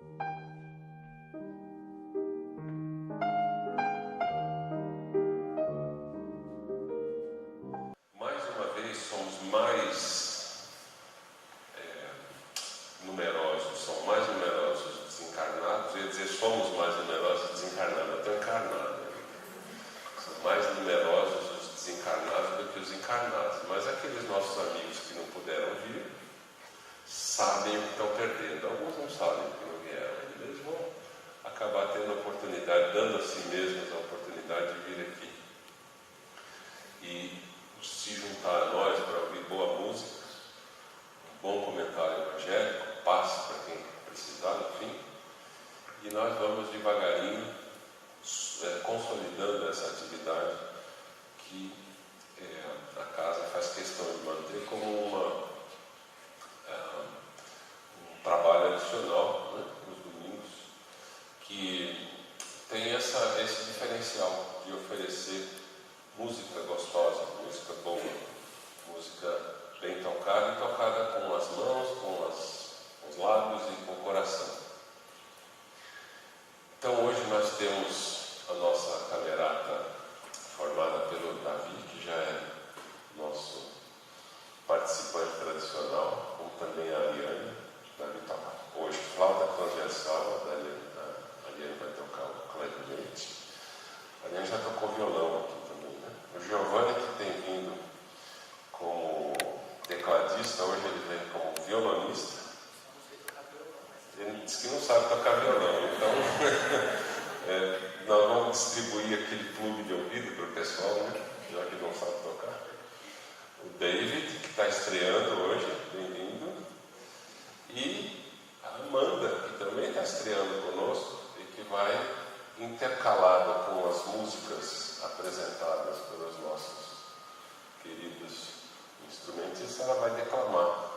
Mais uma vez somos mais numerosos, são mais numerosos desencarnados. Eu ia dizer somos mais numerosos desencarnados, eu estou encarnado. São mais numerosos os desencarnados do que os encarnados. Mas aqueles nossos amigos que não puderam vir sabem o que estão perdendo. Alguns não sabem que não vieram, eles vão acabar tendo a oportunidade, dando a si mesmos a oportunidade de vir aqui e se juntar a nós para ouvir boa música, um bom comentário evangélico, passe para quem precisar, enfim. E nós vamos devagarinho consolidando essa atividade que a casa faz questão de manter como um trabalho adicional, né, nos domingos, que tem esse diferencial de oferecer música gostosa, música boa, música bem tocada e tocada com as mãos, com os lábios e com o coração. Então hoje nós temos a nossa camerata formada pelo Davi, que já é nosso participante tradicional, como também a Ariane. Davi toca hoje flauta transversal, a Ariane vai tocar o clarinete. A Ariane já tocou violão aqui também, né? O Giovanni, que tem vindo como tecladista, hoje ele vem como violonista. Ele disse que não sabe tocar violão, então nós vamos distribuir aquele clube de ouvido para o pessoal, né? Já que não sabe tocar. O David, que está estreando hoje, bem-vindo. E a Amanda, que também está estreando conosco e que vai intercalada com as músicas apresentadas pelos nossos queridos instrumentistas, ela vai declamar.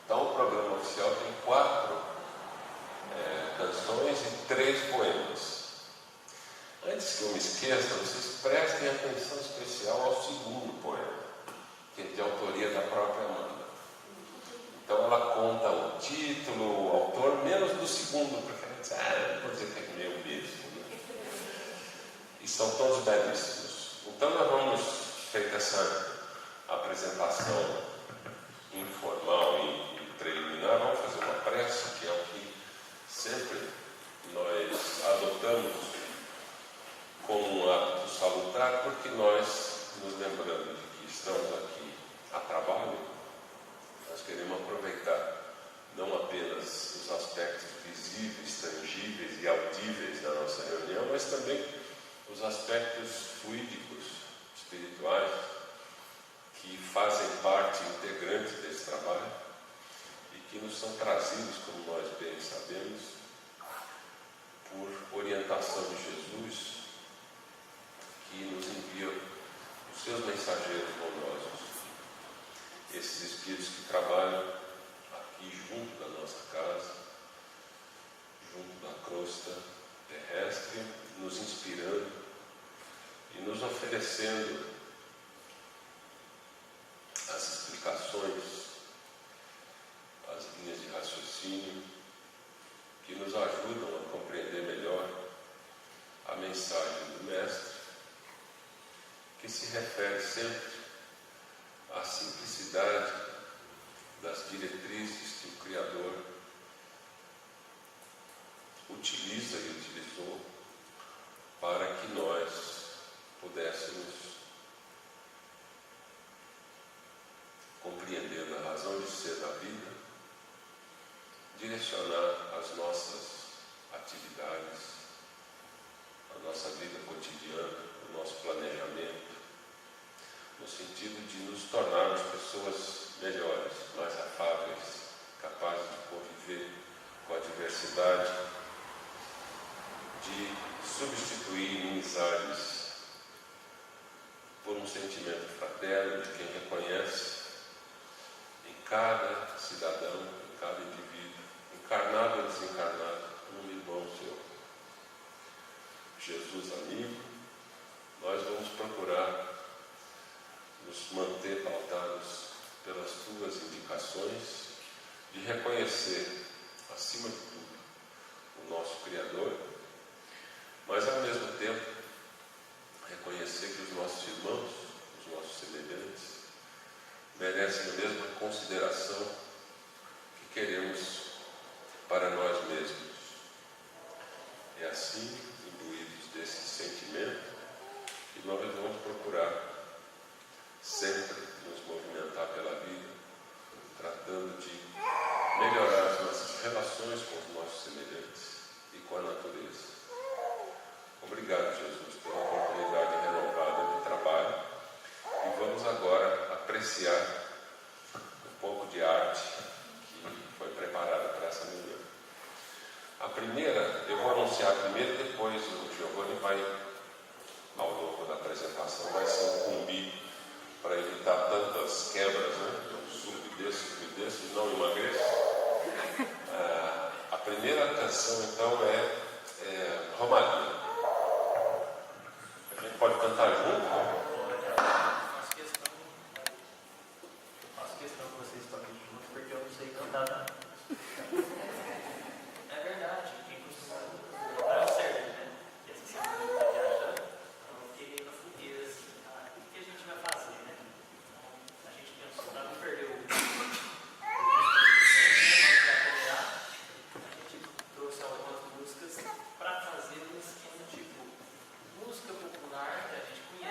Então o programa oficial tem 4 canções e 3 poemas. Antes que eu me esqueça, vocês prestem atenção especial ao segundo poema, que é de autoria da própria Amanda. Então ela conta o título, o autor, menos do segundo, porque ela diz, não vou dizer que é meu mesmo. E são todos belíssimos. Então nós vamos, feita essa apresentação informal e preliminar, vamos fazer uma prece, que é o que sempre nós adotamos como um hábito salutar, porque nós nos lembramos de que estamos aqui a trabalho. Nós queremos aproveitar não apenas os aspectos visíveis, tangíveis e audíveis da nossa reunião, mas também os aspectos fluídicos, espirituais, que fazem parte integrante desse trabalho e que nos são trazidos, como nós bem sabemos, por orientação de Jesus, que nos envia os seus mensageiros bondosos. Esses espíritos que trabalham aqui junto da nossa casa, junto da crosta terrestre, nos inspirando e nos oferecendo as explicações, as linhas de raciocínio que nos ajudam a compreender melhor a mensagem do Mestre, que se refere sempre à simplicidade das diretrizes que o Criador utiliza e utilizou para que nós pudéssemos, compreendendo a razão de ser da vida, direcionar as nossas atividades, a nossa vida cotidiana, o nosso planejamento, no sentido de nos tornarmos pessoas melhores, mais afáveis, capazes de conviver com a diversidade, de substituir inimizades por um sentimento fraterno de quem reconhece em cada cidadão, em cada indivíduo, encarnado ou desencarnado, um irmão seu. Jesus amigo, nós vamos procurar nos manter pautados pelas tuas indicações de reconhecer, acima de tudo, merecem a mesma consideração que queremos para nós mesmos. É assim, imbuídos desse sentimento, que nós vamos procurar sempre nos movimentar pela vida, tratando de melhorar as nossas relações com os nossos semelhantes e com a natureza. Obrigado, Jesus, pela oportunidade renovada de trabalho, e vamos agora apreciar um pouco de arte que foi preparada para essa manhã. A primeira, eu vou anunciar primeiro, depois o Giovanni vai, ao longo da apresentação, vai se incumbir para evitar tantas quebras, né? Eu subo e desço e não emagreço. A primeira canção, então, é Romaria. A gente pode cantar junto? Faço questão que vocês toquem junto, porque eu não sei cantar nada. É verdade, quem costuma cantar serve, né? E essa semana eu estou viajando, então eu fiquei meio na fogueira assim, tá? O que a gente vai fazer, né? Então, a gente pensou, para não perder o a gente trouxe algumas músicas para fazer um esquema tipo música popular que a gente conhece.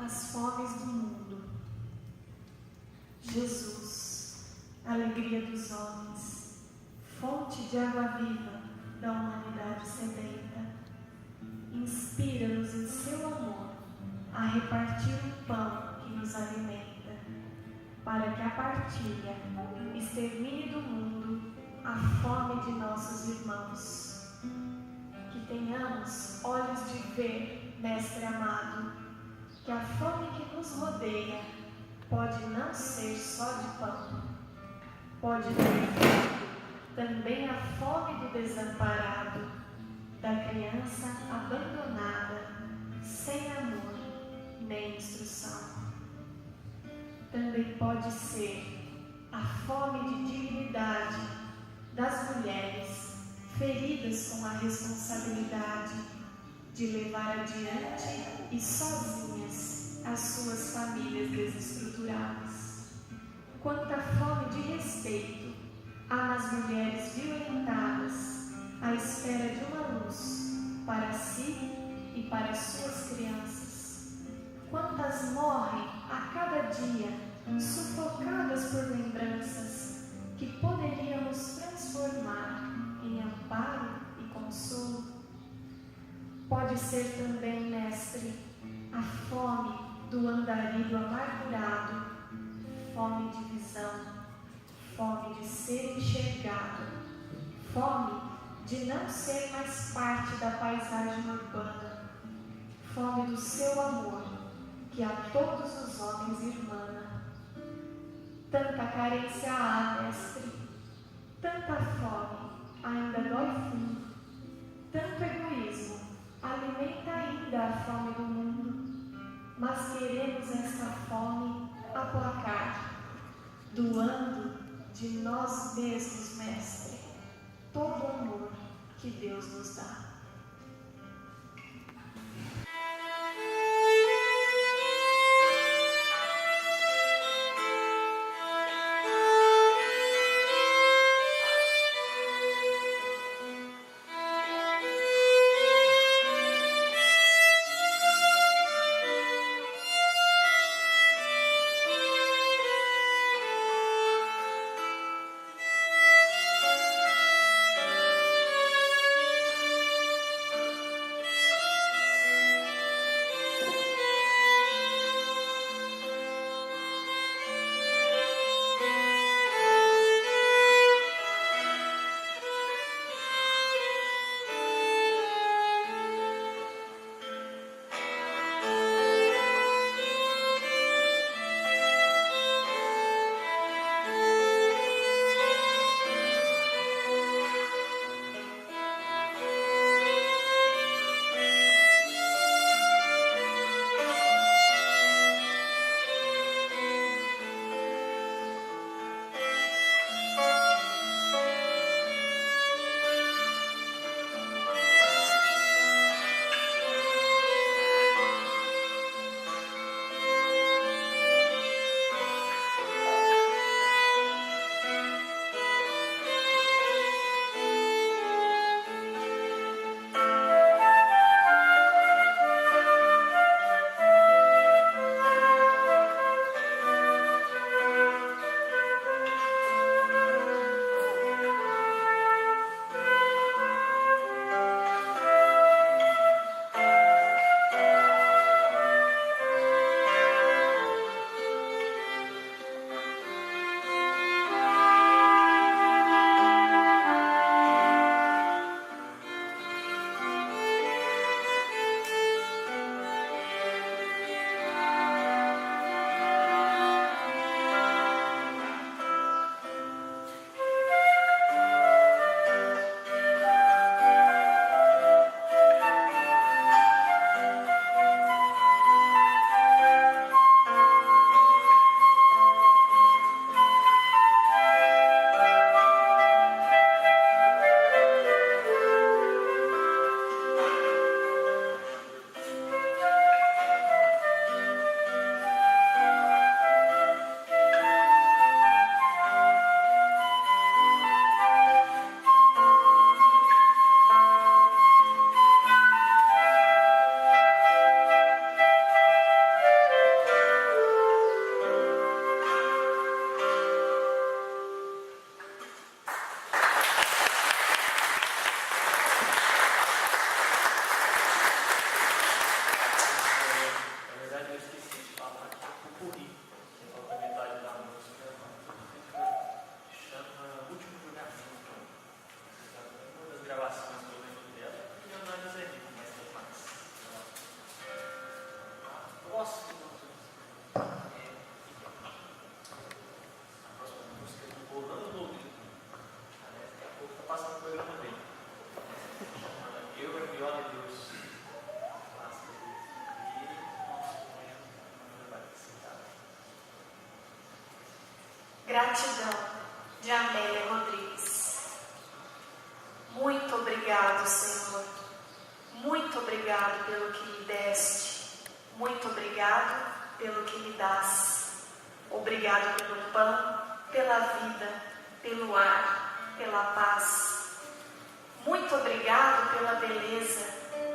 As fomes do mundo. Jesus, alegria dos homens, fonte de água viva da humanidade sedenta, inspira-nos em seu amor a repartir o pão que nos alimenta, para que a partilha extermine do mundo a fome de nossos irmãos. Que tenhamos olhos de ver, Mestre amado, que a fome que nos rodeia pode não ser só de pão, pode ter também a fome do desamparado, da criança abandonada, sem amor nem instrução. Também pode ser a fome de dignidade das mulheres feridas com a responsabilidade de levar adiante e sozinhas as suas famílias desestruturadas. Quanta fome de respeito há nas mulheres violentadas à espera de uma luz para si e para suas crianças. Quantas morrem a cada dia sufocadas por lembranças que poderíamos transformar em amparo e consolo. Pode ser também, Mestre, a fome do andarilho amargurado, fome de visão, fome de ser enxergado, fome de não ser mais parte da paisagem urbana, fome do seu amor, que a todos os homens irmana. Tanta carência há, Mestre, tanta fome ainda dói fundo, tanto egoísmo alimenta ainda a fome do mundo, mas queremos esta fome aplacar, doando de nós mesmos, Mestre, todo o amor que Deus nos dá. posso. A próxima música é do Rolando Lobinho. Daqui a pouco está passando o programa dele. Chama Eu e Viola e Deus. Gratidão, de Amélia Rodrigues. Muito obrigado, Senhor. Muito obrigado pelo que me deste. Muito obrigado pelo que me dás. Obrigado pelo pão, pela vida, pelo ar, pela paz. Muito obrigado pela beleza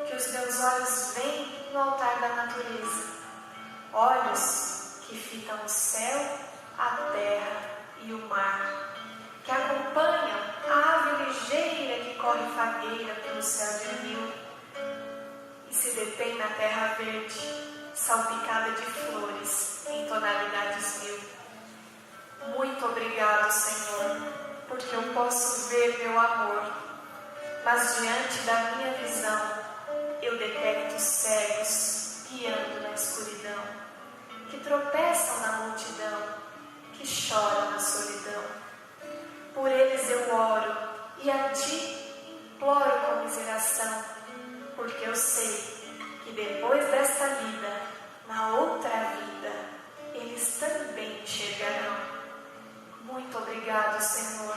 que os meus olhos veem no altar da natureza. Olhos que fitam o céu, a terra e o mar, que acompanham a ave ligeira que corre fagueira pelo céu de anil e se detém na terra verde, salpicada de flores em tonalidades mil. Muito obrigado, Senhor, porque eu posso ver meu amor, mas diante da minha visão eu detecto cegos guiando na escuridão, que tropeçam na multidão, que choram na solidão. Por eles eu oro e a Ti imploro comiseração, porque eu sei que depois desta vida, na outra vida, eles também chegarão. Muito obrigado, Senhor,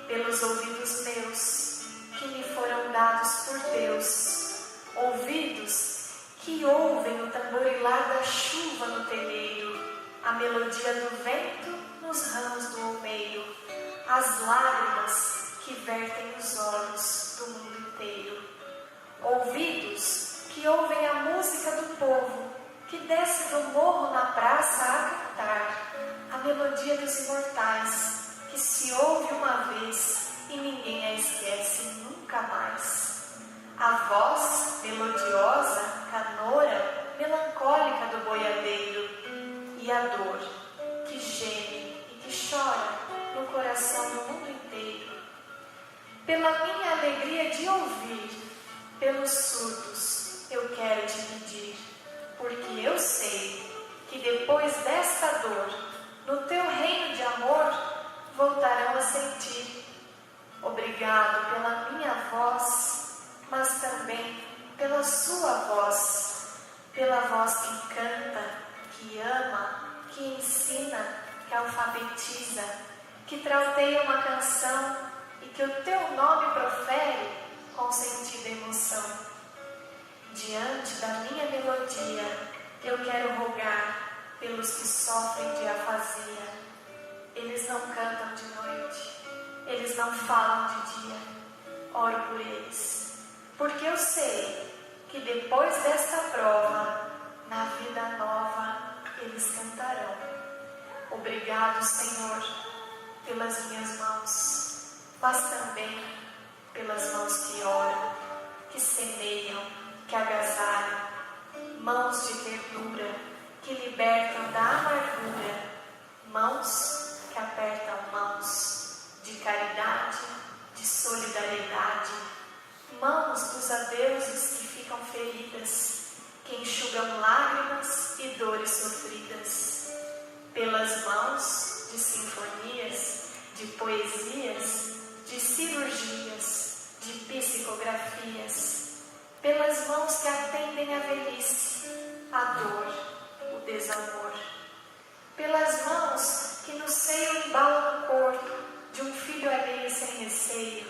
pelos ouvidos meus, que me foram dados por Deus, ouvidos que ouvem o tamborilar da chuva no telheiro, a melodia do vento nos ramos do almeiro, as lágrimas que vertem os olhos do mundo inteiro. Ouvidos que ouvem a música do povo, que desce do morro na praça a cantar, a melodia dos imortais, que se ouve uma vez e ninguém a esquece nunca mais. A voz melodiosa, canora, melancólica do boiadeiro, e a dor que geme e que chora no coração do mundo inteiro. Pela minha alegria de ouvir, pelos surdos eu quero te pedir, porque eu sei que depois desta dor, no teu reino de amor, voltarão a sentir. Obrigado pela minha voz, mas também pela sua voz, pela voz que canta, que ama, que ensina, que alfabetiza, que trauteia uma canção e que o teu nome profere com sentido e emoção. Diante da minha melodia, eu quero rogar pelos que sofrem de afasia. Eles não cantam de noite, eles não falam de dia. Oro por eles, porque eu sei que depois desta prova, na vida nova, eles cantarão. Obrigado, Senhor, pelas minhas mãos, mas também pelas mãos que oram, que semeiam, que agasalham, mãos de ternura, que libertam da amargura, mãos que apertam mãos de caridade, de solidariedade, mãos dos adeuses que ficam feridas, que enxugam lágrimas e dores sofridas, pelas mãos de sinfonias, de poesias, de cirurgias, de psicografias, pelas mãos que atendem a velhice, a dor, o desamor, pelas mãos que no seio embalam o corpo de um filho alheio sem receio,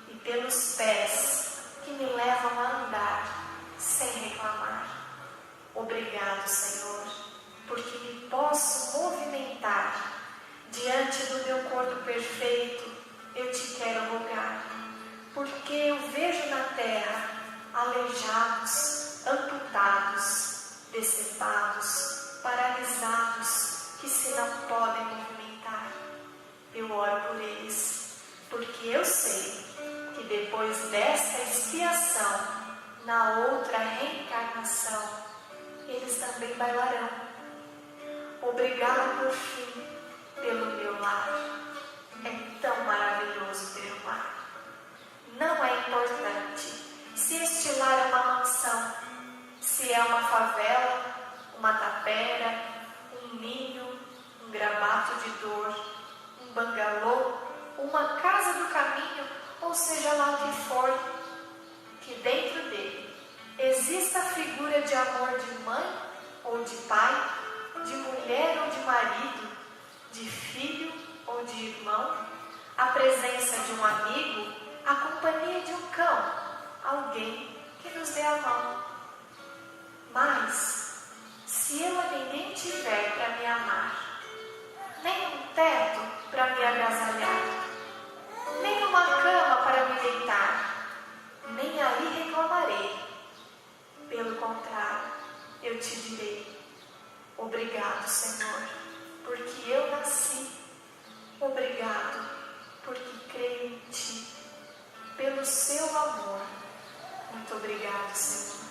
e pelos pés que me levam a andar sem reclamar. Obrigado, Senhor, porque me posso movimentar diante do teu corpo perfeito. Eu te quero rogar, porque eu vejo na terra aleijados, amputados, decepados, paralisados, que se não podem movimentar. Eu oro por eles, porque eu sei que depois desta expiação, na outra reencarnação, eles também bailarão. Obrigado por fim pelo meu lar. É tão maravilhoso ter um lar. Não é importante se este lar é uma mansão, se é uma favela, uma tapera, um ninho, um gramato de dor, um bangalô, uma casa do caminho, ou seja lá o que for, que dentro dele exista a figura de amor de mãe ou de pai, de mulher ou de marido, de filho ou de irmão, a presença de um amigo, a companhia de um cão, alguém que nos dê a mão. Mas, se eu a ninguém tiver para me amar, nem um teto para me agasalhar, nem uma cama para me deitar, nem aí reclamarei. Pelo contrário, eu te direi: obrigado, Senhor, porque eu nasci. Obrigado, porque creio em Ti. Pelo Seu amor. Muito obrigado, Senhor.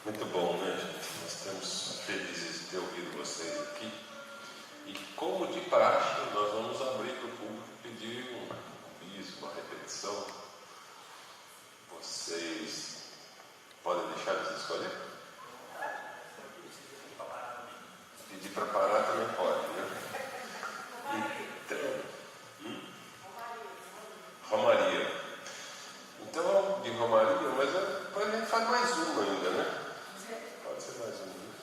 Muito bom, né, gente? Nós estamos felizes de ter ouvido vocês aqui. E como de praxe, nós vamos abrir para o público pedir um bis, uma repetição. Vocês podem deixar de escolher? Pedir para parar também pode, né? Então, Romaria. Então, de Romaria, mas depois a gente faz mais uma ainda, né? Pode ser mais uma, né?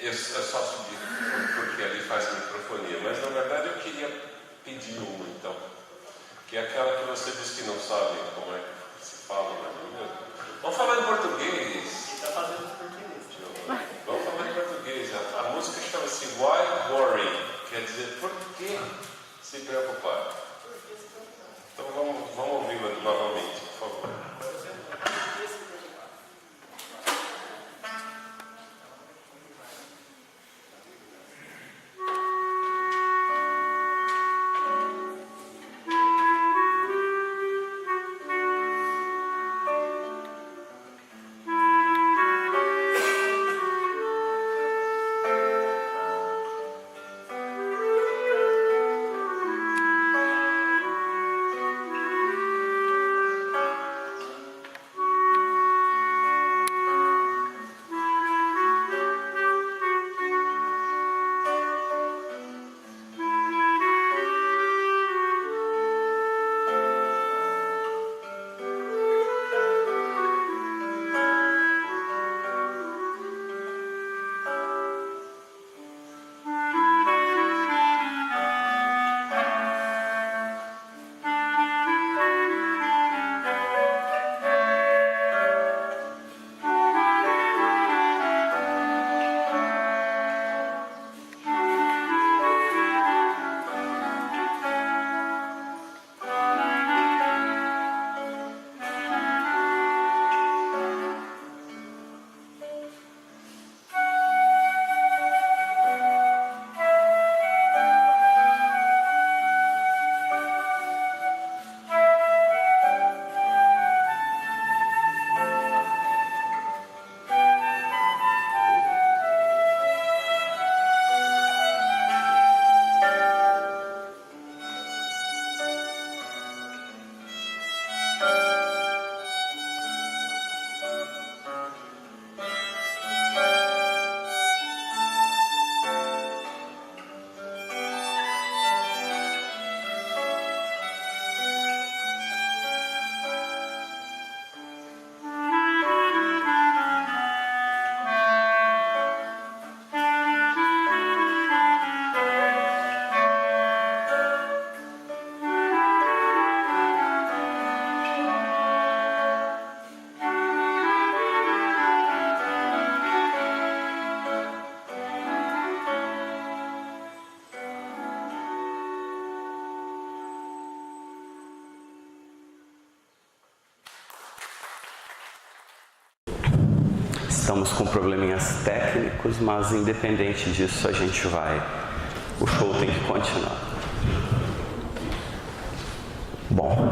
é só subir, porque ali faz microfonia. Mas na verdade eu queria pedir uma, então, que é aquela que você diz que não sabe como é que se fala, né? Vamos falar em português. Está fazendo os português. Vamos falar em português. A música chama-se Why Worry? Quer dizer, por que se preocupar? Então vamos ouvi-la novamente, por favor. Estamos com probleminhas técnicos, mas independente disso a gente vai. O show tem que continuar. Bom,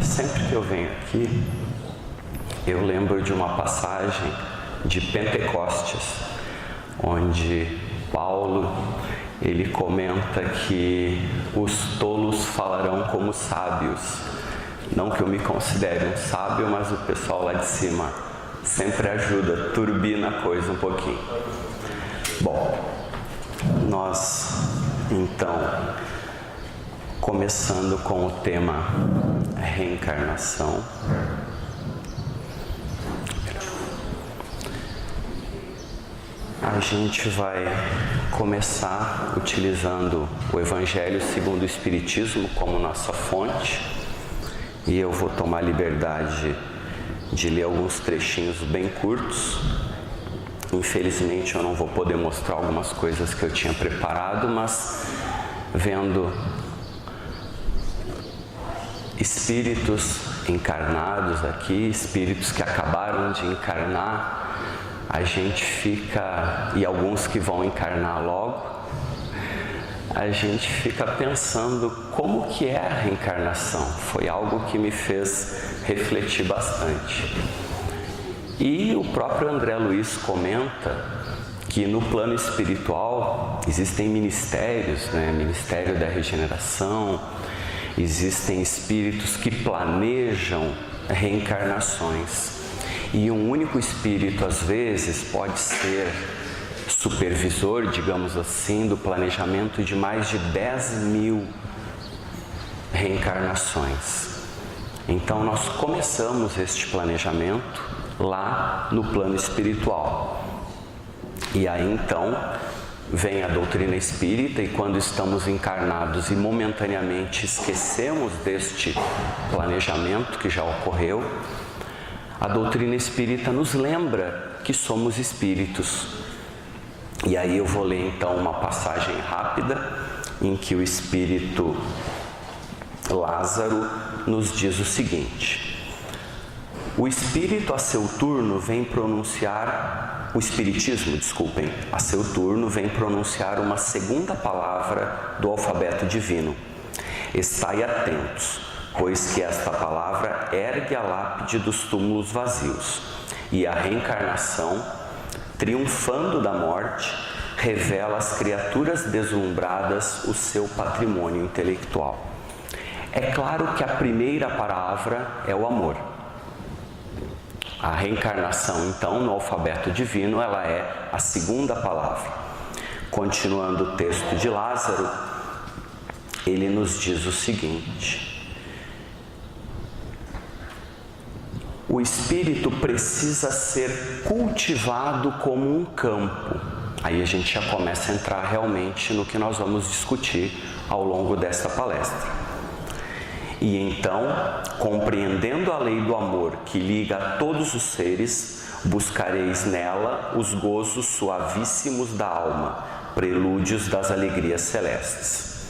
sempre que eu venho aqui, eu lembro de uma passagem de Pentecostes, onde Paulo, ele comenta que os tolos falarão como sábios. Não que eu me considere um sábio, mas o pessoal lá de cima sempre ajuda, turbina a coisa um pouquinho. Bom, nós então, começando com o tema reencarnação, a gente vai começar utilizando o Evangelho segundo o Espiritismo como nossa fonte, e eu vou tomar liberdade de ler alguns trechinhos bem curtos. Infelizmente eu não vou poder mostrar algumas coisas que eu tinha preparado, mas vendo espíritos encarnados aqui, espíritos que acabaram de encarnar, a gente fica, e alguns que vão encarnar logo, a gente fica pensando como que é a reencarnação. Foi algo que me fez refletir bastante. E o próprio André Luiz comenta que no plano espiritual existem ministérios, Ministério da Regeneração, existem espíritos que planejam reencarnações. E um único espírito, às vezes, pode ser supervisor, digamos assim, do planejamento de mais de 10.000 reencarnações. Então nós começamos este planejamento lá no plano espiritual. E aí então vem a doutrina espírita, e quando estamos encarnados e momentaneamente esquecemos deste planejamento que já ocorreu, a doutrina espírita nos lembra que somos espíritos. E aí eu vou ler então uma passagem rápida em que o espírito Lázaro nos diz o seguinte: o espírito a seu turno vem pronunciar, o espiritismo, desculpem, a seu turno vem pronunciar uma segunda palavra do alfabeto divino. Estai atentos, pois que esta palavra ergue a lápide dos túmulos vazios, e a reencarnação, triunfando da morte, revela às criaturas deslumbradas o seu patrimônio intelectual. É claro que a primeira palavra é o amor. A reencarnação, então, no alfabeto divino, ela é a segunda palavra. Continuando o texto de Lázaro, ele nos diz o seguinte: o espírito precisa ser cultivado como um campo. Aí a gente já começa a entrar realmente no que nós vamos discutir ao longo desta palestra. E então, compreendendo a lei do amor que liga a todos os seres, buscareis nela os gozos suavíssimos da alma, prelúdios das alegrias celestes.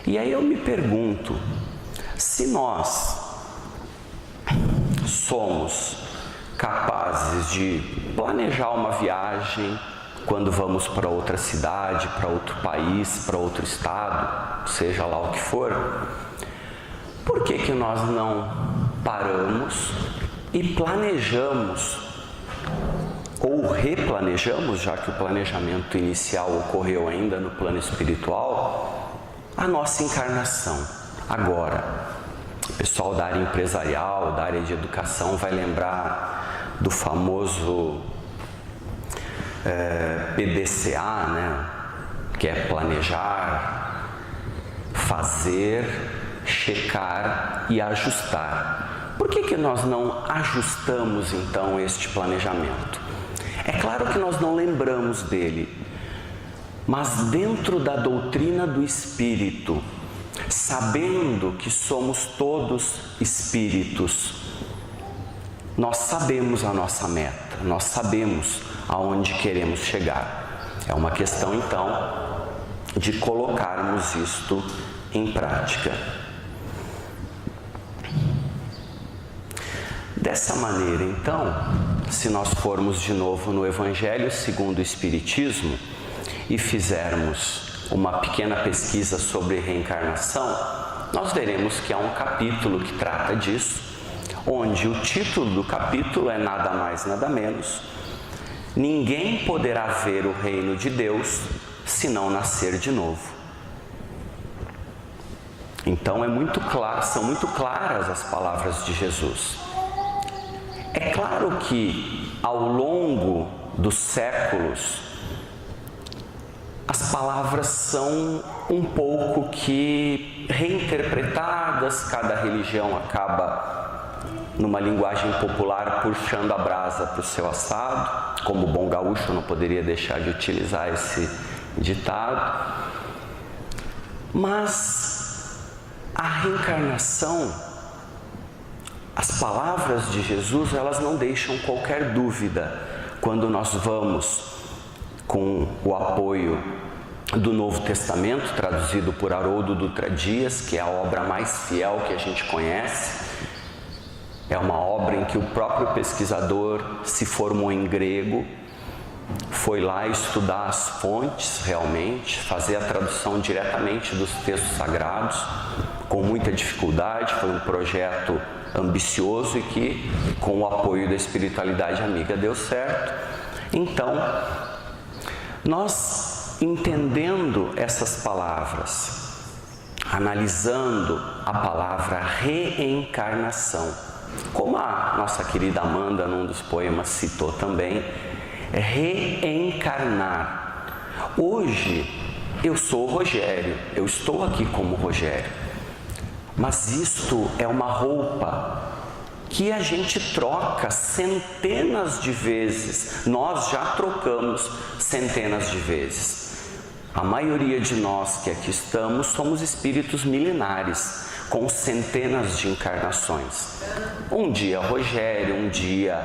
E aí eu me pergunto, se nós somos capazes de planejar uma viagem quando vamos para outra cidade, para outro país, para outro estado, seja lá o que for, por que nós não paramos e planejamos ou replanejamos, já que o planejamento inicial ocorreu ainda no plano espiritual, a nossa encarnação agora? O pessoal da área empresarial, da área de educação vai lembrar do famoso PDCA, né? Que é planejar, fazer, checar e ajustar. Por que nós não ajustamos então este planejamento? É claro que nós não lembramos dele, mas dentro da doutrina do Espírito, sabendo que somos todos espíritos, nós sabemos a nossa meta, nós sabemos aonde queremos chegar. É uma questão então de colocarmos isto em prática. Dessa maneira, então, se nós formos de novo no Evangelho segundo o Espiritismo e fizermos uma pequena pesquisa sobre reencarnação, nós veremos que há um capítulo que trata disso, onde o título do capítulo é nada mais, nada menos: ninguém poderá ver o reino de Deus se não nascer de novo. Então são muito claras as palavras de Jesus. É claro que ao longo dos séculos as palavras são um pouco que reinterpretadas, cada religião acaba, numa linguagem popular, puxando a brasa para o seu assado. Como bom gaúcho, eu não poderia deixar de utilizar esse ditado. Mas a reencarnação, as palavras de Jesus, elas não deixam qualquer dúvida quando nós vamos com o apoio do Novo Testamento, traduzido por Haroldo Dutra Dias, que é a obra mais fiel que a gente conhece. É uma obra em que o próprio pesquisador se formou em grego, foi lá estudar as fontes realmente, fazer a tradução diretamente dos textos sagrados, com muita dificuldade. Foi um projeto ambicioso e que, com o apoio da espiritualidade amiga, deu certo. Então, nós, entendendo essas palavras, analisando a palavra reencarnação, como a nossa querida Amanda, num dos poemas, citou também, reencarnar. Hoje, eu sou o Rogério, eu estou aqui como Rogério, mas isto é uma roupa que a gente troca centenas de vezes. Nós já trocamos centenas de vezes. A maioria de nós que aqui estamos somos espíritos milenares, com centenas de encarnações. Um dia Rogério, um dia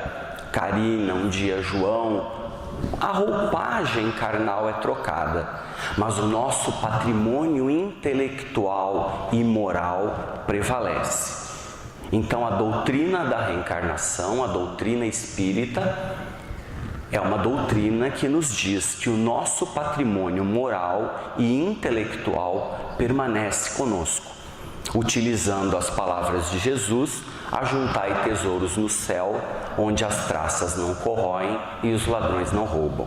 Karina, um dia João. A roupagem carnal é trocada, mas o nosso patrimônio intelectual e moral prevalece. Então a doutrina da reencarnação, a doutrina espírita, é uma doutrina que nos diz que o nosso patrimônio moral e intelectual permanece conosco. Utilizando as palavras de Jesus, ajuntai tesouros no céu, onde as traças não corroem e os ladrões não roubam.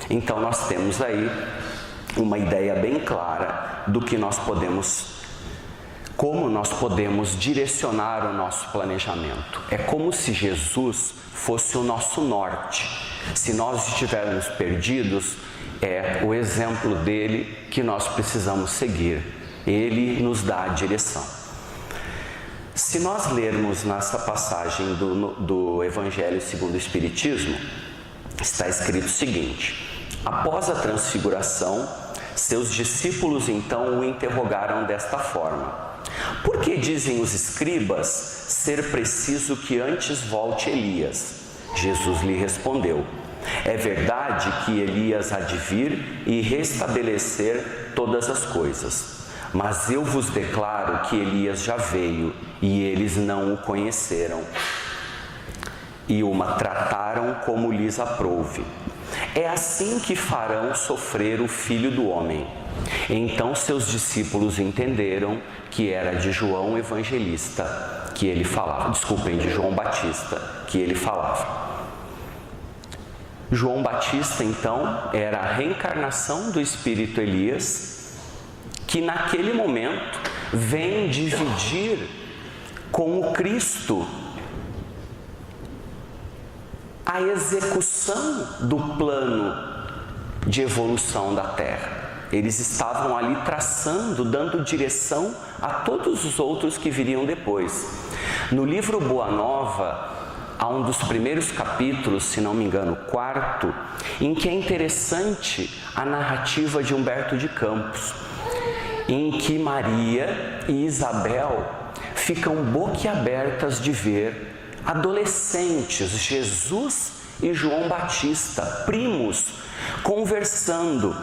Então nós temos aí uma ideia bem clara do que nós podemos, como nós podemos direcionar o nosso planejamento. É como se Jesus fosse o nosso norte. Se nós estivermos perdidos, é o exemplo dele que nós precisamos seguir. Ele nos dá a direção. Se nós lermos nessa passagem do Evangelho segundo o Espiritismo, está escrito o seguinte: após a transfiguração, seus discípulos então o interrogaram desta forma: por que dizem os escribas ser preciso que antes volte Elias? Jesus lhe respondeu: é verdade que Elias há de vir e restabelecer todas as coisas. Mas eu vos declaro que Elias já veio e eles não o conheceram e o trataram como lhes aprouve. É assim que farão sofrer o Filho do Homem. Então seus discípulos entenderam que era de João Evangelista que ele falava. De João Batista que ele falava. João Batista, então, era a reencarnação do Espírito Elias, que naquele momento vem dividir com o Cristo a execução do plano de evolução da Terra. Eles estavam ali traçando, dando direção a todos os outros que viriam depois. No livro Boa Nova, há um dos primeiros capítulos, se não me engano, 4º, em que é interessante a narrativa de Humberto de Campos, em que Maria e Isabel ficam boquiabertas de ver adolescentes, Jesus e João Batista, primos, conversando.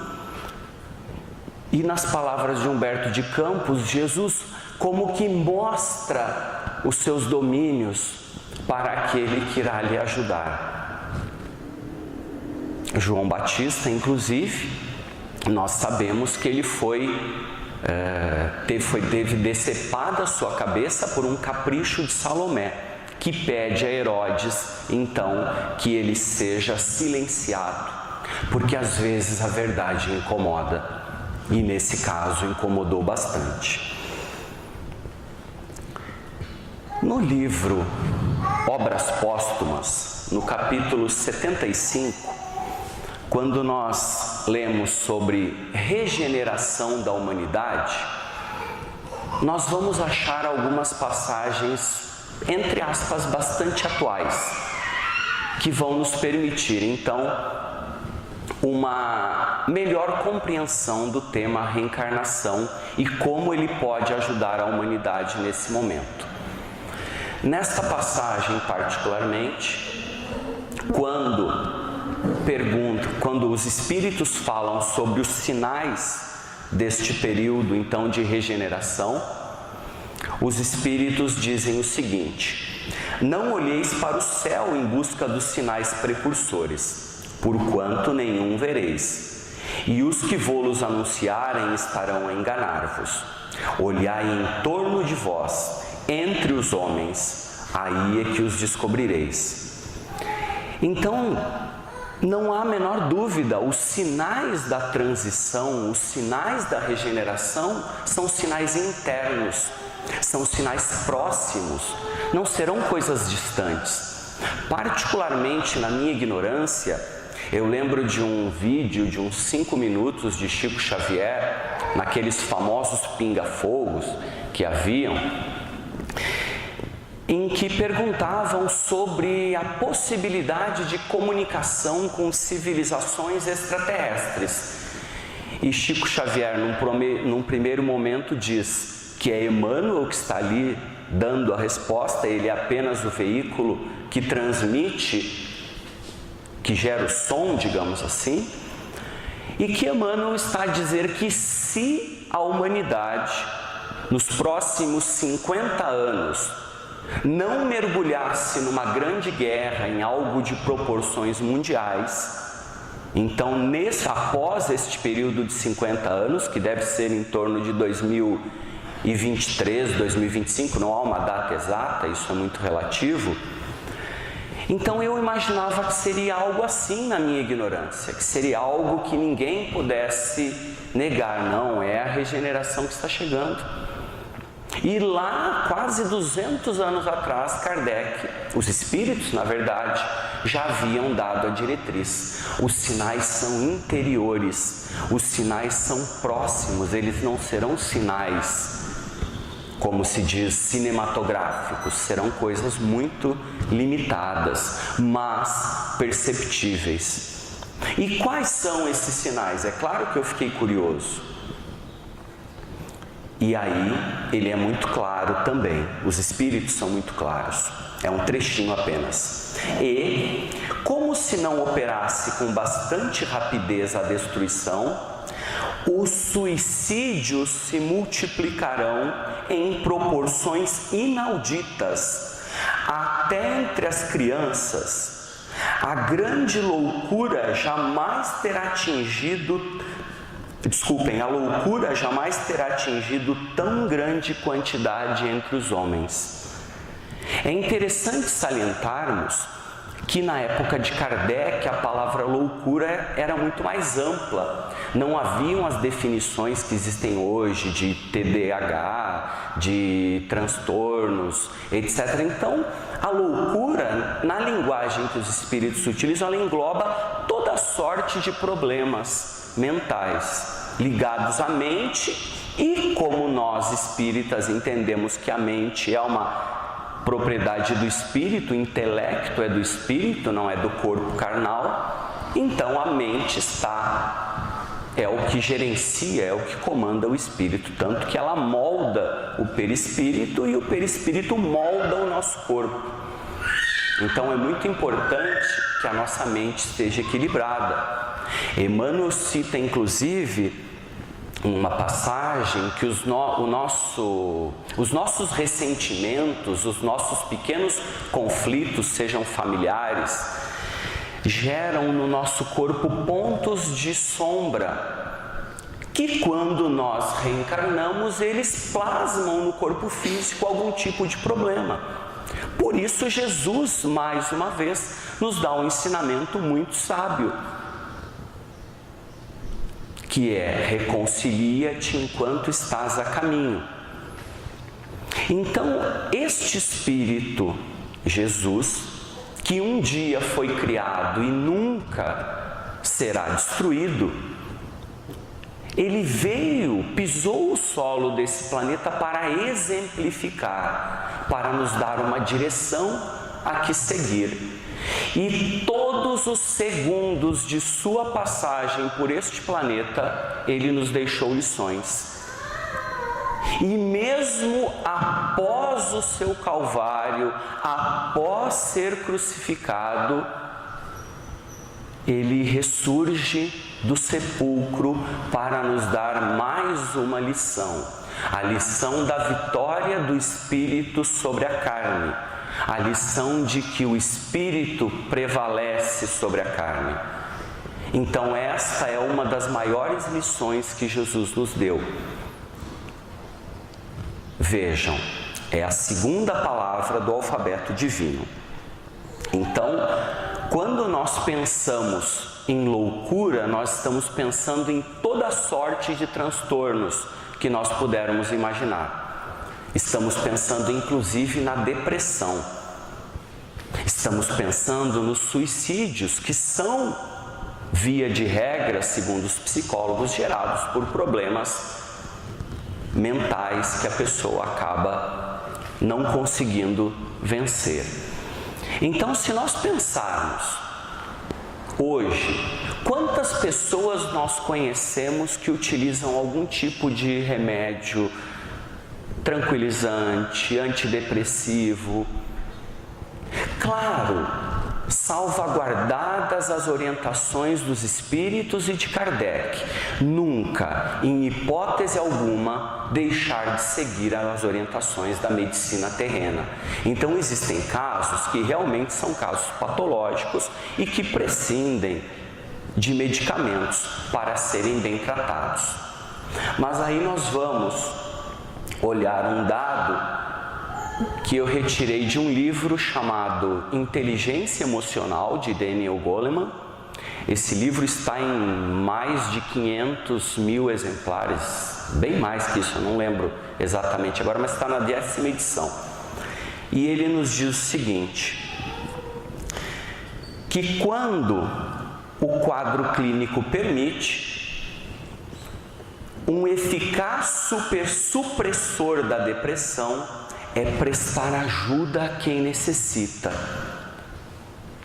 E nas palavras de Humberto de Campos, Jesus como que mostra os seus domínios para aquele que irá lhe ajudar. João Batista, inclusive, nós sabemos que ele teve decepada a sua cabeça por um capricho de Salomé, que pede a Herodes, então, que ele seja silenciado, porque às vezes a verdade incomoda, e nesse caso incomodou bastante. No livro Obras Póstumas, no capítulo 75, quando nós lemos sobre regeneração da humanidade, nós vamos achar algumas passagens, entre aspas, bastante atuais, que vão nos permitir, então, uma melhor compreensão do tema reencarnação e como ele pode ajudar a humanidade nesse momento. Nesta passagem, particularmente, quando os espíritos falam sobre os sinais deste período, então, de regeneração, os espíritos dizem o seguinte: não olheis para o céu em busca dos sinais precursores, porquanto nenhum vereis, e os que vô-los anunciarem estarão a enganar-vos. Olhai em torno de vós, entre os homens, aí é que os descobrireis. Então, não há a menor dúvida, os sinais da transição, os sinais da regeneração são sinais internos, são sinais próximos, não serão coisas distantes. Particularmente na minha ignorância, eu lembro de um vídeo de uns 5 minutos de Chico Xavier, naqueles famosos pinga-fogos que haviam, em que perguntavam sobre a possibilidade de comunicação com civilizações extraterrestres. E Chico Xavier, num primeiro momento, diz que é Emmanuel que está ali dando a resposta, ele é apenas o veículo que transmite, que gera o som, digamos assim, e que Emmanuel está a dizer que se a humanidade, nos próximos 50 anos, não mergulhasse numa grande guerra, em algo de proporções mundiais, então após este período de 50 anos, que deve ser em torno de 2023, 2025, não há uma data exata, isso é muito relativo. Então eu imaginava que seria algo assim na minha ignorância, que seria algo que ninguém pudesse negar. Não, é a regeneração que está chegando. E lá, quase 200 anos atrás, Kardec, os espíritos, na verdade, já haviam dado a diretriz. Os sinais são interiores, os sinais são próximos, eles não serão sinais, como se diz, cinematográficos, serão coisas muito limitadas, mas perceptíveis. E quais são esses sinais? É claro que eu fiquei curioso. E aí, ele é muito claro também, os espíritos são muito claros, é um trechinho apenas. E, como se não operasse com bastante rapidez a destruição, os suicídios se multiplicarão em proporções inauditas, até entre as crianças. A grande loucura jamais terá atingido tão grande quantidade entre os homens. É interessante salientarmos que na época de Kardec a palavra loucura era muito mais ampla. Não haviam as definições que existem hoje de TDAH, de transtornos, etc. Então, a loucura, na linguagem que os espíritos utilizam, ela engloba toda sorte de problemas mentais ligados à mente, e como nós espíritas entendemos que a mente é uma propriedade do espírito, o intelecto é do espírito, não é do corpo carnal, então a mente é o que gerencia, é o que comanda o espírito, tanto que ela molda o perispírito e o perispírito molda o nosso corpo. Então é muito importante que a nossa mente esteja equilibrada. Emmanuel cita inclusive uma passagem que os nossos ressentimentos, os nossos pequenos conflitos, sejam familiares, geram no nosso corpo pontos de sombra, que quando nós reencarnamos, eles plasmam no corpo físico algum tipo de problema. Por isso Jesus, mais uma vez, nos dá um ensinamento muito sábio, que é: reconcilia-te enquanto estás a caminho. Então, este Espírito, Jesus, que um dia foi criado e nunca será destruído, ele veio, pisou o solo desse planeta para exemplificar, para nos dar uma direção a que seguir. E todos os segundos de sua passagem por este planeta, ele nos deixou lições. E mesmo após o seu Calvário, após ser crucificado, ele ressurge do sepulcro para nos dar mais uma lição. A lição da vitória do Espírito sobre a carne. A lição de que o Espírito prevalece sobre a carne. Então esta é uma das maiores lições que Jesus nos deu. Vejam, é a segunda palavra do alfabeto divino. Então, quando nós pensamos em loucura, nós estamos pensando em toda sorte de transtornos que nós pudermos imaginar. Estamos pensando inclusive na depressão. Estamos pensando nos suicídios, que são, via de regra, segundo os psicólogos, gerados por problemas mentais que a pessoa acaba não conseguindo vencer. Então, se nós pensarmos hoje, quantas pessoas nós conhecemos que utilizam algum tipo de remédio tranquilizante, antidepressivo? Claro, salvaguardadas as orientações dos espíritos e de Kardec, nunca, em hipótese alguma, deixar de seguir as orientações da medicina terrena. Então existem casos que realmente são casos patológicos e que prescindem de medicamentos para serem bem tratados. Mas aí nós vamos olhar um dado que eu retirei de um livro chamado Inteligência Emocional, de Daniel Goleman. Esse livro está em mais de 500 mil exemplares, bem mais que isso, eu não lembro exatamente agora, mas está na 10ª edição. E ele nos diz o seguinte, que quando o quadro clínico permite, um eficaz supressor da depressão é prestar ajuda a quem necessita.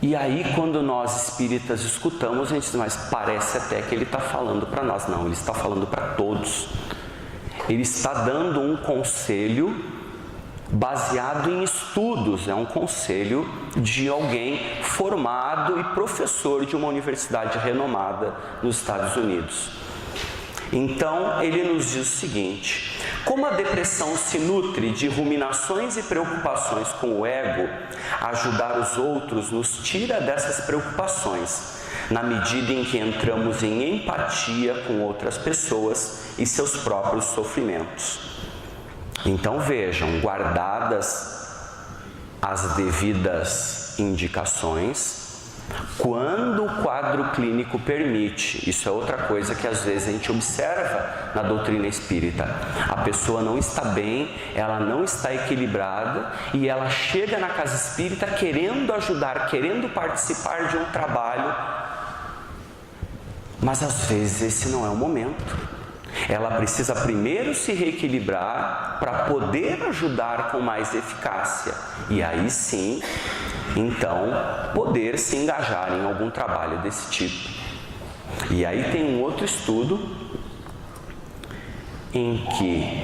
E aí, quando nós espíritas escutamos, a gente diz, mas parece até que ele está falando para nós. Não, ele está falando para todos. Ele está dando um conselho baseado em estudos, é um conselho de alguém formado e professor de uma universidade renomada nos Estados Unidos. Então, ele nos diz o seguinte: como a depressão se nutre de ruminações e preocupações com o ego, ajudar os outros nos tira dessas preocupações, na medida em que entramos em empatia com outras pessoas e seus próprios sofrimentos. Então vejam, guardadas as devidas indicações, quando o quadro clínico permite, isso é outra coisa que às vezes a gente observa na doutrina espírita. A pessoa não está bem, ela não está equilibrada e ela chega na casa espírita querendo ajudar, querendo participar de um trabalho, mas às vezes esse não é o momento. Ela precisa primeiro se reequilibrar para poder ajudar com mais eficácia e aí sim, então, poder se engajar em algum trabalho desse tipo. E aí tem um outro estudo em que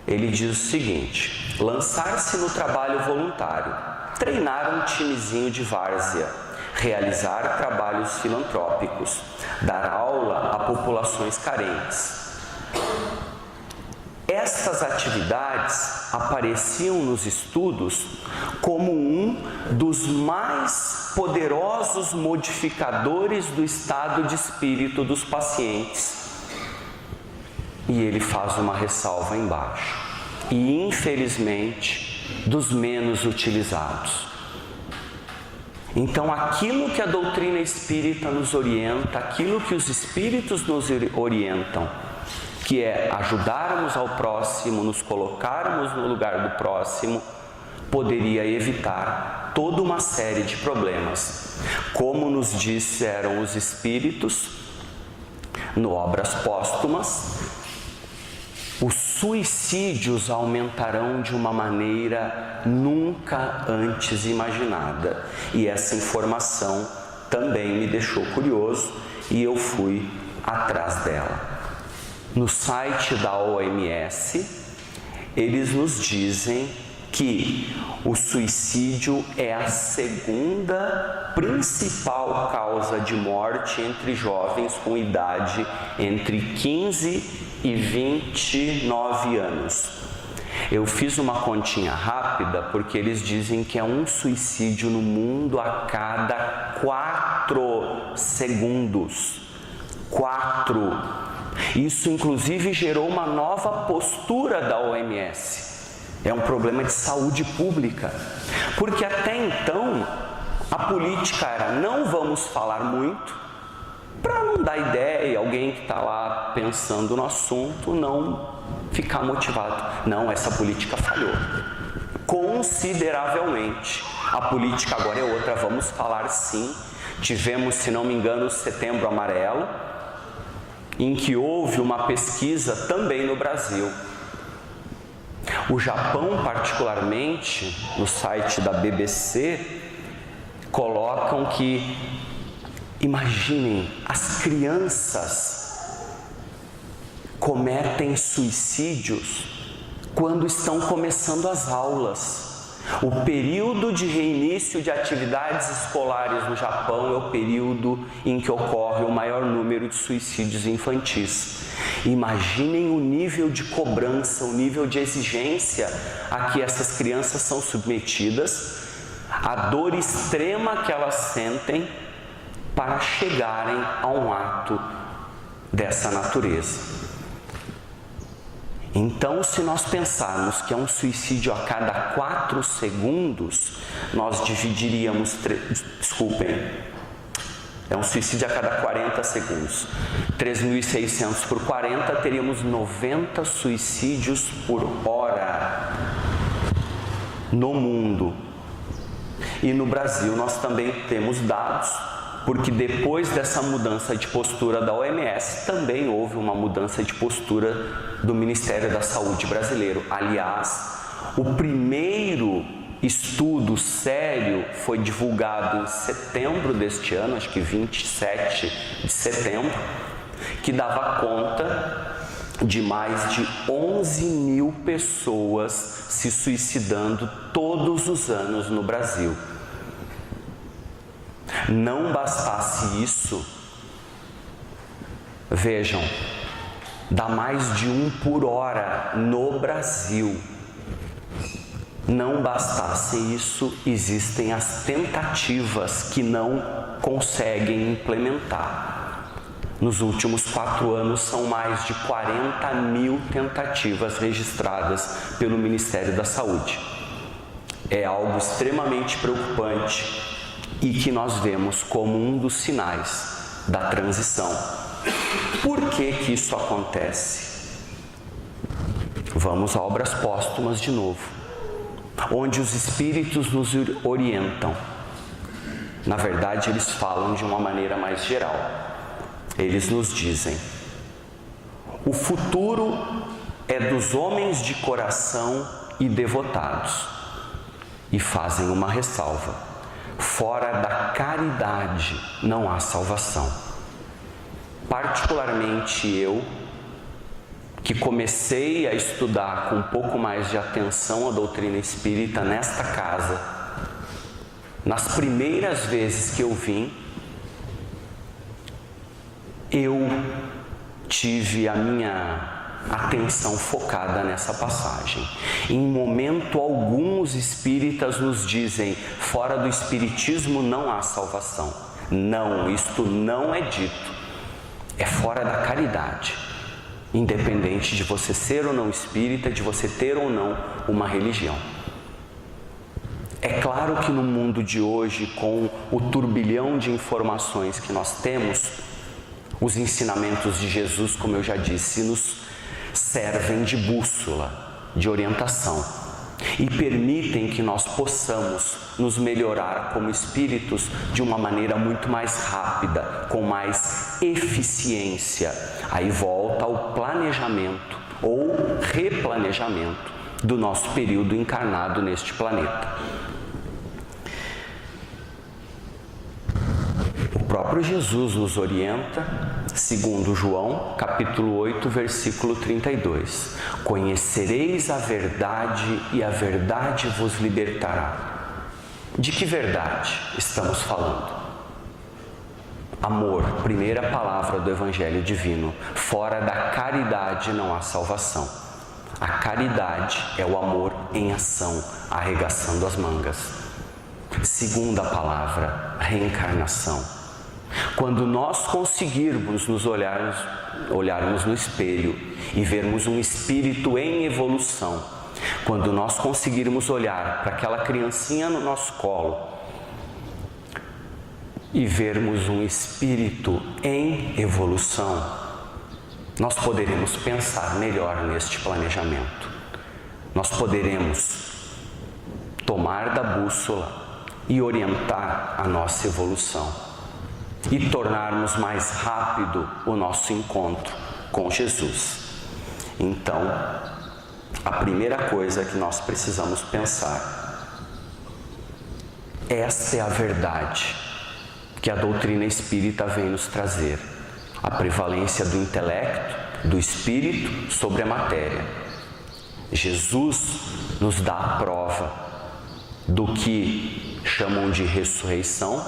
ele diz o seguinte: lançar-se no trabalho voluntário, treinar um timezinho de várzea, realizar trabalhos filantrópicos, dar aula a populações carentes. Estas atividades apareciam nos estudos como um dos mais poderosos modificadores do estado de espírito dos pacientes. E ele faz uma ressalva embaixo. E, infelizmente, dos menos utilizados. Então, aquilo que a doutrina espírita nos orienta, aquilo que os espíritos nos orientam, que é ajudarmos ao próximo, nos colocarmos no lugar do próximo, poderia evitar toda uma série de problemas. Como nos disseram os espíritos, no Obras Póstumas, os suicídios aumentarão de uma maneira nunca antes imaginada. E essa informação também me deixou curioso e eu fui atrás dela. No site da OMS, eles nos dizem que o suicídio é a segunda principal causa de morte entre jovens com idade entre 15 e 29 anos. Eu fiz uma continha rápida porque eles dizem que é um suicídio no mundo a cada 4 segundos. 4. Isso inclusive gerou uma nova postura da OMS. É um problema de saúde pública. Porque até então a política era: não vamos falar muito, para não dar ideia, alguém que está lá pensando no assunto não ficar motivado. Não, essa política falhou consideravelmente. A política agora é outra, vamos falar sim Tivemos, se não me engano, o Setembro Amarelo, em que houve uma pesquisa também no Brasil. O Japão, particularmente, no site da BBC, colocam que, imaginem, as crianças cometem suicídios quando estão começando as aulas. O período de reinício de atividades escolares no Japão é o período em que ocorre o maior número de suicídios infantis. Imaginem o nível de cobrança, o nível de exigência a que essas crianças são submetidas, a dor extrema que elas sentem para chegarem a um ato dessa natureza. Então, se nós pensarmos que é um suicídio a cada 4 segundos, nós dividiríamos... é um suicídio a cada 40 segundos. 3.600 por 40, teríamos 90 suicídios por hora no mundo. E no Brasil nós também temos dados, porque depois dessa mudança de postura da OMS, também houve uma mudança de postura do Ministério da Saúde brasileiro. Aliás, o primeiro estudo sério foi divulgado em setembro deste ano, acho que 27 de setembro, que dava conta de mais de 11 mil pessoas se suicidando todos os anos no Brasil. Não bastasse isso, vejam, dá mais de 1 por hora no Brasil. Não bastasse isso, existem as tentativas que não conseguem implementar. Nos últimos 4 anos, são mais de 40 mil tentativas registradas pelo Ministério da Saúde. É algo extremamente preocupante e que nós vemos como um dos sinais da transição. Por que que isso acontece? Vamos a Obras Póstumas de novo, onde os Espíritos nos orientam. Na verdade, eles falam de uma maneira mais geral. Eles nos dizem: o futuro é dos homens de coração e devotados. E fazem uma ressalva: fora da caridade não há salvação. Particularmente eu, que comecei a estudar com um pouco mais de atenção a doutrina espírita nesta casa, nas primeiras vezes que eu vim, eu tive a minha atenção focada nessa passagem. Em momento algum os espíritas nos dizem: fora do espiritismo não há salvação. Não, isto não é dito. É fora da caridade. Independente de você ser ou não espírita, de você ter ou não uma religião. É claro que no mundo de hoje, com o turbilhão de informações que nós temos, os ensinamentos de Jesus, como eu já disse, nos servem de bússola, de orientação e permitem que nós possamos nos melhorar como espíritos de uma maneira muito mais rápida, com mais eficiência. Aí volta ao planejamento ou replanejamento do nosso período encarnado neste planeta. O próprio Jesus nos orienta, segundo João, capítulo 8, versículo 32. Conhecereis a verdade e a verdade vos libertará. De que verdade estamos falando? Amor, primeira palavra do Evangelho Divino. Fora da caridade não há salvação. A caridade é o amor em ação, arregaçando as mangas. Segunda palavra, reencarnação. Quando nós conseguirmos nos olharmos no espelho e vermos um espírito em evolução, quando nós conseguirmos olhar para aquela criancinha no nosso colo e vermos um espírito em evolução, nós poderemos pensar melhor neste planejamento. Nós poderemos tomar da bússola e orientar a nossa evolução. e tornarmos mais rápido o nosso encontro com Jesus. Então, a primeira coisa que nós precisamos pensar: esta é a verdade que a doutrina espírita vem nos trazer, a prevalência do intelecto, do espírito sobre a matéria. Jesus nos dá a prova do que chamam de ressurreição,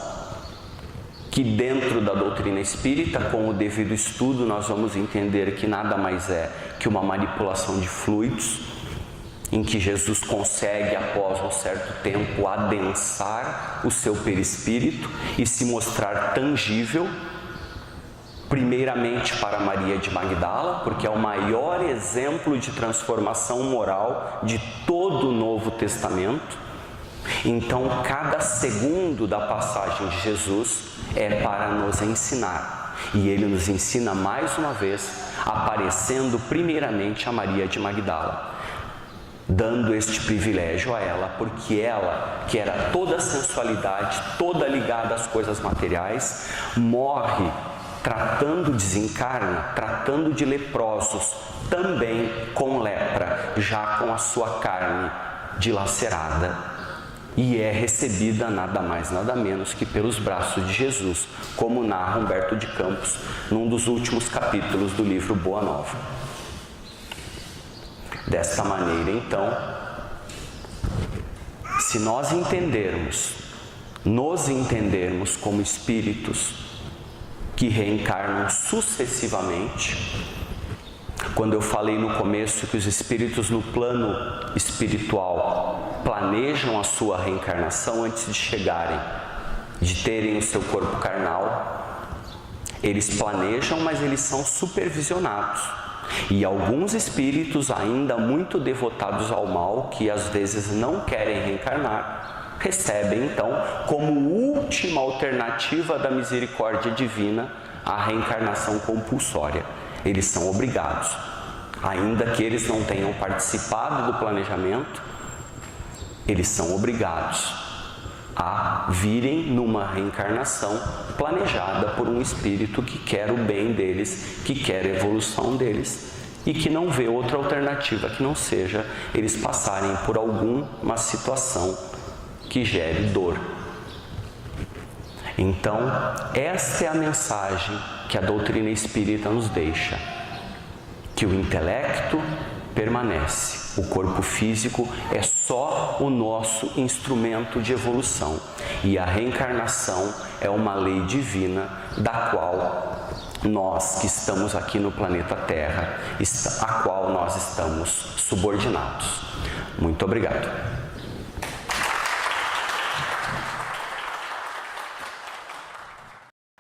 que dentro da doutrina espírita, com o devido estudo, nós vamos entender que nada mais é que uma manipulação de fluidos, em que Jesus consegue, após um certo tempo, adensar o seu perispírito e se mostrar tangível, primeiramente para Maria de Magdala, porque é o maior exemplo de transformação moral de todo o Novo Testamento. Então, cada segundo da passagem de Jesus é para nos ensinar. E ele nos ensina mais uma vez, aparecendo primeiramente a Maria de Magdala, dando este privilégio a ela, porque ela, que era toda sensualidade, toda ligada às coisas materiais, morre desencarna, tratando de leprosos, também com lepra, já com a sua carne dilacerada, e é recebida nada mais, nada menos que pelos braços de Jesus, como narra Humberto de Campos num dos últimos capítulos do livro Boa Nova. Desta maneira, então, se nós nos entendermos como espíritos que reencarnam sucessivamente. Quando eu falei no começo que os espíritos no plano espiritual planejam a sua reencarnação antes de chegarem, de terem o seu corpo carnal, eles planejam, mas eles são supervisionados. E alguns espíritos ainda muito devotados ao mal, que às vezes não querem reencarnar, recebem então, como última alternativa da misericórdia divina, a reencarnação compulsória. Eles são obrigados, ainda que eles não tenham participado do planejamento, eles são obrigados a virem numa reencarnação planejada por um espírito que quer o bem deles, que quer a evolução deles e que não vê outra alternativa que não seja eles passarem por alguma situação que gere dor. Então, esta é a mensagem que a doutrina espírita nos deixa, que o intelecto permanece, o corpo físico é só o nosso instrumento de evolução e a reencarnação é uma lei divina da qual nós que estamos aqui no planeta Terra, a qual nós estamos subordinados. Muito obrigado.